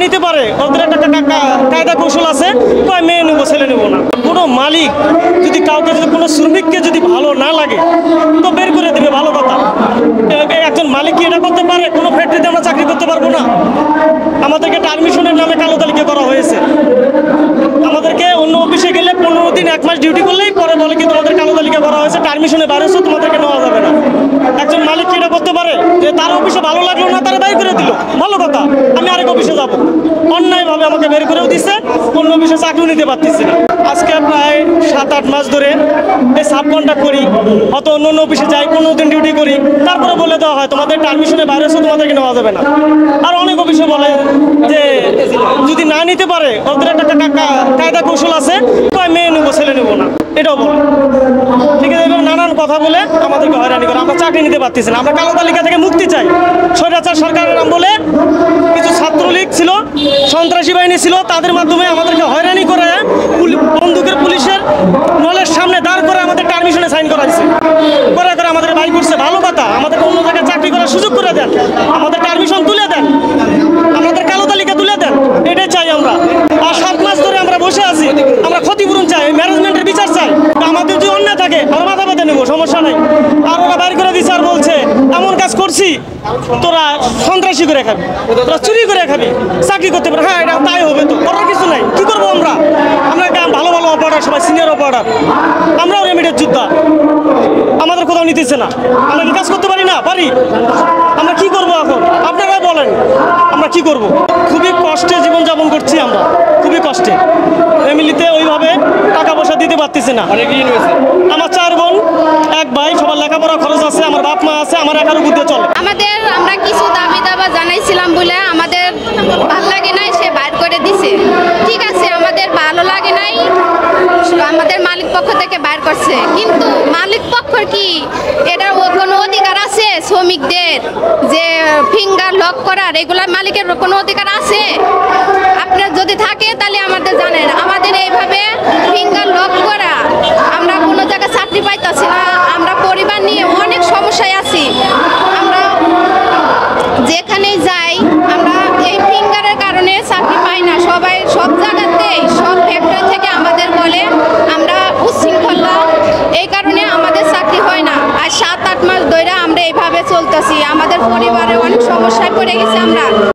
নিতে পারে ওদের একটা কায়দা কৌশল আছে, কয় মেয়ে নেবো ছেলে নেবো না। কোনো মালিক যদি কাউকে যদি কোনো শ্রমিককে যদি ভালো না লাগে তো বের করে দেবে, ভালো কথা। একজন মালিক কি এটা করতে পারে? কোনো ফ্যাক্টরিতে আমরা চাকরি করতে পারবো না? আমাদেরকে টারমিশনের নামে কালো তালিকা করা হয়েছে। আমাদেরকে অন্য অফিসে গেলে 15 দিন 1 মাস ডিউটি করলেই পরে বলে কি তোমাদের কালো তালিকা করা হয়েছে, টারমিশনে বাইরেছো, তোমাদেরকে নেওয়া যাবে না। একজন মালিক কি এটা করতে পারে যে তার অফিসে ভালো লাগলো না, তারা বের করে দিল, ভালো কথা, আমি আরেক অফিসে যাব? অন্যায়ভাবে আমাকে বের করেও দিচ্ছে, অন্য অফিসে চাকরিও নিতে পারতেছি না। আজকে প্রায় 7-8 মাস ধরে এই সাব কন্ট্রাক্ট করি, হয়তো অন্য অন্য অফিসে যাই, 15 দিন ডিউটি করি, তারপরে বলে দেওয়া হয় তোমাদের টারমিশনে বাইরেছো, তোমাদেরকে নেওয়া যাবে না। আর অনেক অফিসে বলে যে যদি না নিতে পারে ওদের একটা কায়দা কৌশল আছে, কয় মেয়ে নেবো ছেলে নেবো না, এটাও বলে। ঠিক আছে, এভাবে নানান কথা বলে আমাদেরকে হয়রানি করে, আমরা চাকরি নিতে পারতেছি না। আমরা কালো তালিকা থেকে মুক্তি চাই। স্বৈরাচার সরকারের নাম বলে কিছু ছাত্রলীগ ছিল, সন্ত্রাসী বাহিনী ছিল, তাদের মাধ্যমে আমাদেরকে হয়রানি করে বন্দুকের পুলিশের নলের সামনে দাঁড় করে আমাদের টারমিশনে সাইন করাইছে, করে আমাদের বাই করছে, ভালো কথা। আমাদের অন্য জায়গায় চাকরি করার সুযোগ করে দেন, আমাদের টারমিশন তুলে দেন, আমাদের কালো তালিকা তুলে দেন, এটাই চাই আমরা। আর 7 মাস ধরে আমরা বসে আছি, আমরা ক্ষতিপূরণ চাই, ম্যানেজমেন্টের বিচার চাই। আমাদের যদি অন্যায় থাকে আমরা মাথা পেতে নেবো, সমস্যা নাই। আর ওরা বাইর করে দিচ্ছে আর বলছে এমন কাজ করছি তোরা সন্ত্রাসী করে খাবি, তোরা চুরি করে খাবি, চাকরি করতে পারে। হ্যাঁ, এটা তাই হবে, তো করার কিছু নাই। কি করবো আমরা? আমরা ভালো ভালো অপারেটার, সবাই সিনিয়র অপারেটার, আমরাও রেমিডের যোদ্ধা, আমাদের কোথাও নিতেছে না। আমরা কি কাজ করতে পারি না? পারি। আমরা কি করব এখন? আপনারাই বলেন আমরা কি করব? খুবই কষ্টে জীবনযাপন করছি আমরা, খুবই কষ্টে। ফ্যামিলিতে ওইভাবে টাকা পয়সা দিতে পারতেছি না। আমার 4 বোন, 1 ভাই, সবার লেখাপড়া খরচ আছে, আমার বাপ মা আছে, আমার একার উপর দিয়ে চলে। আমরা কিছু দাবি দাবা জানাইছিলাম বলে আমাদের ভালো লাগে নাই, সে বাইর করে দিছে। ঠিক আছে, আমাদের ভালো লাগে নাই, আমাদের মালিক পক্ষ থেকে বাইর করছে, কিন্তু মালিক পক্ষের কি এটার কোনো অধিকার আছে? শ্রমিকদের যে ফিঙ্গার লক করার, এগুলা মালিকের কোনো অধিকার আছে? আপনার যদি থাকে তাহলে আমাদের জানেন, আমাদের এইভাবে